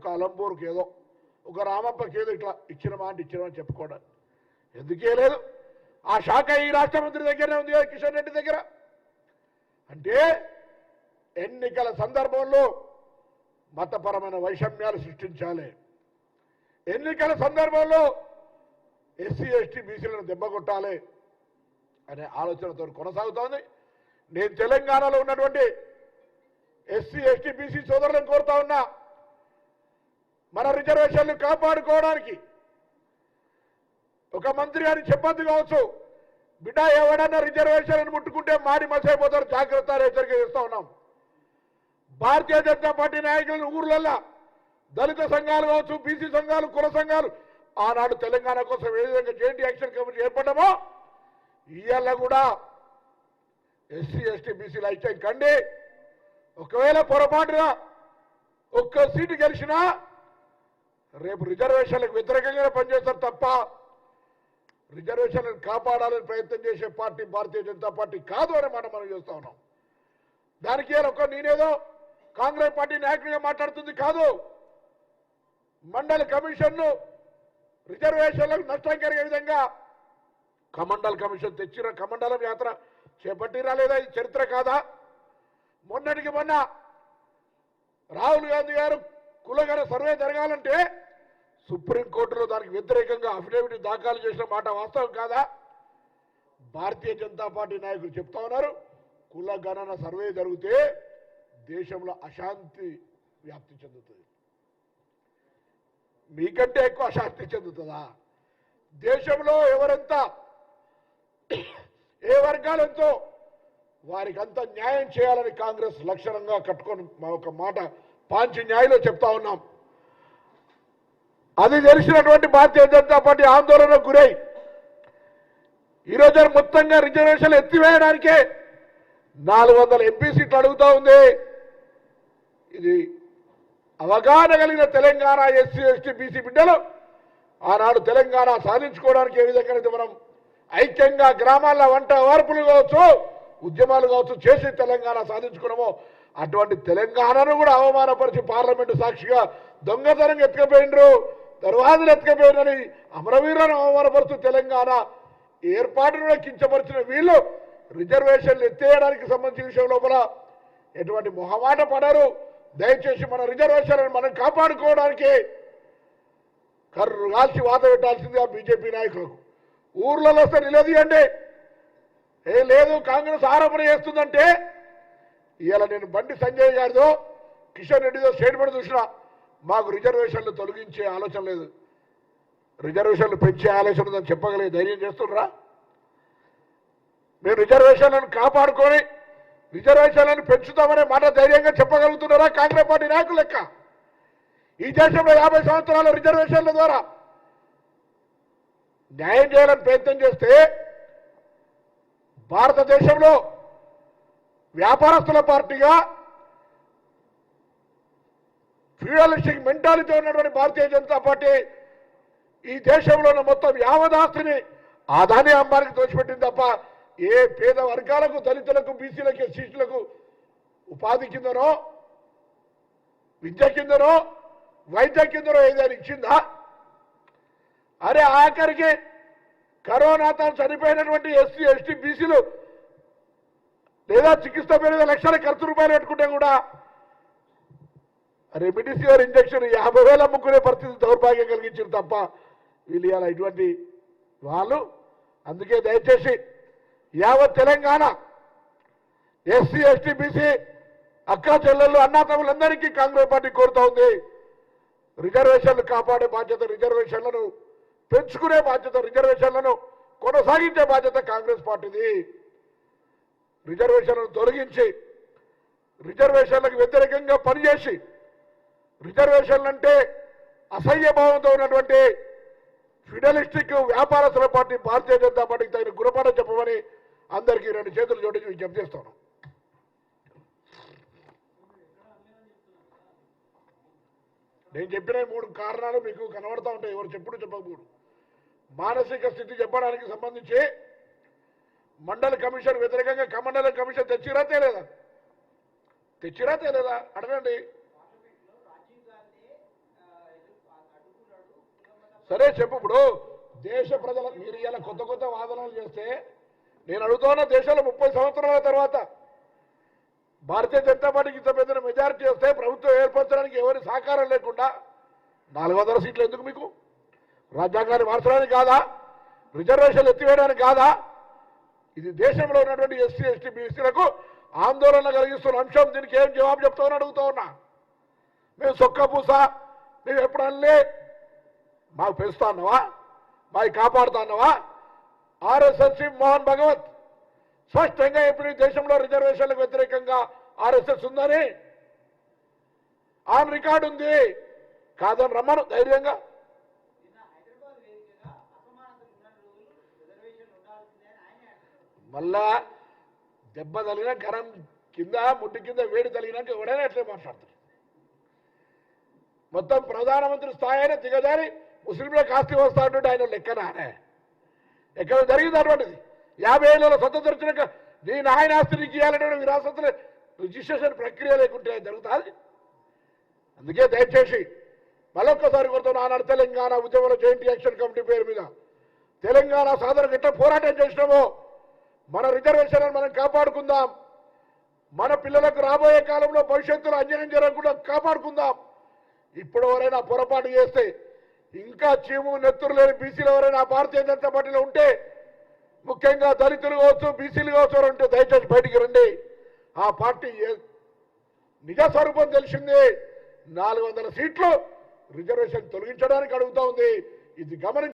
ఒక అలంపూర్కి ఏదో ఒక రామప్పకి ఏదో ఇట్లా ఇచ్చినమా అని చెప్పుకోవడం ఎందుకే లేదు. ఆ శాఖ ఈ రాష్ట్ర మంత్రి దగ్గరనే ఉంది కదా, కిషన్ రెడ్డి దగ్గర. అంటే ఎన్నికల సందర్భంలో మతపరమైన వైషమ్యాలు సృష్టించాలి, ఎన్నికల సందర్భంలో ఎస్సీ ఎస్టీ బీసీలను దెబ్బకొట్టాలి అనే ఆలోచనతో కొనసాగుతోంది. నేను తెలంగాణలో ఉన్నటువంటి ఎస్సీ ఎస్టీ బీసీ సోదరులను కోరుతా ఉన్నా, మన రిజర్వేషన్లు కాపాడుకోవడానికి ఒక మంత్రి గారిని చెప్పొద్దు కావచ్చు, బిడ్డ ఎవడన్నా రిజర్వేషన్లను ముట్టుకుంటే మాడి మసైపోతారు, జాగ్రత్త హెచ్చరిక చేస్తా ఉన్నాం. భారతీయ జనతా పార్టీ నాయకులను ఊర్లల్లో దళిత సంఘాలు కావచ్చు, బీసీ సంఘాలు, కుల సంఘాలు ఆనాడు తెలంగాణ కోసం ఏ విధంగా జాయింట్ యాక్షన్ కమిటీ ఏర్పడ్డామో ఇవాళ కూడా ఎస్సీ ఎస్టీ బీసీలు ఐక్యం కండి. ఒకవేళ పొరపాటుగా ఒక్క సీటు గెలిచినా రేపు రిజర్వేషన్లకు వ్యతిరేకంగా పనిచేస్తారు తప్ప రిజర్వేషన్లను కాపాడాలని ప్రయత్నం చేసే పార్టీ భారతీయ జనతా పార్టీ కాదు అనే మాట మనం చేస్తా ఉన్నాం. దానికి ఒక నేనేదో కాంగ్రెస్ పార్టీ నాయకుడిగా మాట్లాడుతుంది కాదు. మండల కమిషన్ను రిజర్వేషన్లకు నష్టం కలిగే విధంగా కమండల్ కమిషన్ తెచ్చిన కమండలం యాత్ర చేపట్టిరా లేదా, ఇది చరిత్ర కాదా? మొన్నటికి మొన్న రాహుల్ గాంధీ గారు కులగణ సర్వే జరగాలంటే సుప్రీంకోర్టులో దానికి వ్యతిరేకంగా అఫిడవిట్ దాఖలు చేసిన మాట వాస్తవం కాదా? భారతీయ జనతా పార్టీ నాయకులు చెప్తా ఉన్నారు, కుల గణన సర్వే జరిగితే దేశంలో అశాంతి వ్యాప్తి చెందుతుంది. మీకంటే ఎక్కువ అశాంతి చెందుతుందా? దేశంలో ఎవరెంత ఏ వర్గాలెంతో వారికి అంత న్యాయం చేయాలని కాంగ్రెస్ లక్షణంగా కట్టుకొని ఒక మాట పాంచి న్యాయంలో చెప్తా ఉన్నాం. అది తెలిసినటువంటి భారతీయ జనతా పార్టీ ఆందోళనకు గురై ఈరోజు మొత్తంగా రిజర్వేషన్లు ఎత్తివేయడానికే 400 ఎంపీ సీట్లు అడుగుతా ఉంది. ఇది అవగాహన కలిగిన తెలంగాణ ఎస్సీ ఎస్టీ బీసీ బిడ్డలు ఆనాడు తెలంగాణ సాధించుకోవడానికి ఏ విధంగా మనం ఐక్యంగా గ్రామాల్లో వంట వార్పులు కావచ్చు, ఉద్యమాలు కావచ్చు చేసి తెలంగాణ సాధించుకున్నామో అటువంటి తెలంగాణను కూడా అవమానపరిచి పార్లమెంటు సాక్షిగా దొంగతనంగా ఎత్తుకపోయినరు, దర్వాజులు ఎత్తుకపోయినని అమరవీరులను అవమానపరుస్తూ తెలంగాణ ఏర్పాటును కించపరిచిన వీళ్ళు రిజర్వేషన్లు ఎత్తేయడానికి సంబంధించిన విషయం లోపల ఎటువంటి మొహమాట పడరు. దయచేసి మన రిజర్వేషన్లను మనం కాపాడుకోవడానికి కర్రు కాల్చి వాత పెట్టాల్సిందిగా బీజేపీ నాయకులకు ఊర్లలో వస్తే నిలదీయండి. లేదు కాంగ్రెస్ ఆరోపణ చేస్తుందంటే ఇవాళ నేను బండి సంజయ్ గారితో కిషన్ రెడ్డితో స్టేట్మెంట్ చూసినా మాకు రిజర్వేషన్లు తొలగించే ఆలోచన లేదు, రిజర్వేషన్లు పెంచే ఆలోచన ఉందని చెప్పగలిగే ధైర్యం చేస్తుండ్రా? మేము రిజర్వేషన్లను కాపాడుకొని రిజర్వేషన్లను పెంచుతామనే మాట ధైర్యంగా చెప్పగలుగుతున్నారా కాంగ్రెస్ పార్టీ నాయకులు లెక్క? ఈ దేశంలో 50 సంవత్సరాల రిజర్వేషన్ల ద్వారా న్యాయం చేయాలని ప్రయత్నం చేస్తే భారతదేశంలో వ్యాపారస్తుల పార్టీగా ఫ్యూడలిస్టిక్ మెంటాలిటీ ఉన్నటువంటి భారతీయ జనతా పార్టీ ఈ దేశంలోని మొత్తం యావదాస్తిని ఆదాని అంబానికి దోచిపెట్టింది తప్ప ఏ పేద వర్గాలకు, దళితులకు, బీసీలకు, ఎస్సీలకు ఉపాధి కిందనో, విద్య కిందనో, వైద్య కిందనో ఏదైనా ఇచ్చిందా? అరే ఆఖరికి కరోనాతో చనిపోయినటువంటి ఎస్సీ ఎస్టీ బీసీలు లేదా చికిత్స పేరు లక్షల ఖర్చు రూపాయలు పెట్టుకుంటే కూడా రెమిడిసివిర్ ఇంజక్షన్ 50,000 అమ్ముకునే పరిస్థితి దౌర్భాగ్యం కలిగించారు తప్ప వీళ్ళు ఇవాళ ఇటువంటి వాళ్ళు. అందుకే దయచేసి యావత్ తెలంగాణ ఎస్సీ ఎస్టీ బీసీ అక్కా చెల్లెళ్ళు అన్నాతమ్ములందరికీ కాంగ్రెస్ పార్టీ కోరుతా ఉంది, రిజర్వేషన్లు కాపాడే బాధ్యత, రిజర్వేషన్లను పెంచుకునే బాధ్యత, రిజర్వేషన్లను కొనసాగించే బాధ్యత కాంగ్రెస్ పార్టీది. రిజర్వేషన్లను తొలగించి రిజర్వేషన్లకు వ్యతిరేకంగా పనిచేసి రిజర్వేషన్లు అంటే అసహ్య భావంతో ఉన్నటువంటి ఫిడలిస్టిక్ వ్యాపారస్తుల పార్టీ భారతీయ జనతా పార్టీకి తగిన గుణపాఠం చెప్పమని అందరికీ 2 చేతులు జోడించి విజ్ఞప్తి చేస్తాను. నేను చెప్పిన 3 కారణాలు మీకు కనబడతా ఉంటాయి, ఎవరు చెప్పుడు చెప్పకూడదు. మానసిక స్థితి చెప్పడానికి సంబంధించి మండల కమిషన్ వ్యతిరేకంగా కమండల కమిషన్ తెచ్చిరా తేలేదా అడగండి. సరే చెప్పు. ఇప్పుడు దేశ ప్రజల మీరు ఇలా కొత్త కొత్త వాదనలు చేస్తే నేను అడుగుతున్న దేశంలో 30 సంవత్సరాల తర్వాత భారతీయ జనతా పార్టీకి ఇంత పెద్ద మెజారిటీ వస్తే ప్రభుత్వం ఏర్పరచడానికి ఎవరి సహకారం లేకుండా 400 సీట్లు ఎందుకు మీకు? రాజ్యాంగాన్ని మార్చడానికి కాదా? రిజర్వేషన్లు ఎత్తివేయడానికి కాదా? ఇది దేశంలో ఉన్నటువంటి ఎస్సీ ఎస్టీ బీసీలకు ఆందోళన కలిగిస్తున్న అంశం. దీనికి ఏం జవాబు చెప్తామని అడుగుతా ఉన్నా. మేము సొక్కపూస మేము ఎప్పుడల్లే మాకు పెంచుతా అన్నావా? మాకు కాపాడుతా అన్నావా? ఆర్ఎస్ఎస్ చీఫ్ మోహన్ భగవత్ స్పష్టంగా ఇప్పుడు దేశంలో రిజర్వేషన్లకు వ్యతిరేకంగా ఆర్ఎస్ఎస్ ఉందని ఆన్ రికార్డు ఉంది. కాదని రమ్మను ధైర్యంగా. మళ్ళా దెబ్బ తగిలిన గరం కింద ముడ్డి కింద వేడి తగిలినాక ఎవడైనా ఎట్లే మాట్లాడతారు. మొత్తం ప్రధానమంత్రి స్థాయి అయినా దిగజారి ముస్లింలకు ఆస్తి వస్తా ఉంటుంటే ఆయన లెక్కనానే ఎక్కడ జరిగింది అటువంటిది. 50 ఏళ్ళలో స్వతంత్రం వచ్చినాక నీ నాయన ఆస్తి నీకు ఇవ్వాలంటే విరాసత్తులు రిజిస్ట్రేషన్ ప్రక్రియ లేకుంటే జరుగుతుంది. అందుకే దయచేసి మరొక్కసారి కొడుతున్న ఆనాడు తెలంగాణ ఉద్యమంలో జాయింట్ యాక్షన్ కమిటీ పేరు మీద తెలంగాణ సాధనకు ఎట్లా పోరాటం చేసినామో మన రిజర్వేషన్ మనం కాపాడుకుందాం. మన పిల్లలకు రాబోయే కాలంలో భవిష్యత్తులో అన్యాయం జరగకుండా కాపాడుకుందాం. ఇప్పుడు ఎవరైనా పొరపాటు చేస్తే ఇంకా చీము నెత్తురు లేని బీసీలు ఎవరైనా భారతీయ జనతా పార్టీలో ఉంటే ముఖ్యంగా దళితులు కావచ్చు బీసీలు కావచ్చు ఉంటే దయచేసి బయటికి రండి. ఆ పార్టీ నిజ స్వరూపం తెలిసింది. 400 సీట్లు రిజర్వేషన్ తొలగించడానికి అడుగుతా ఉంది. ఇది గమనించి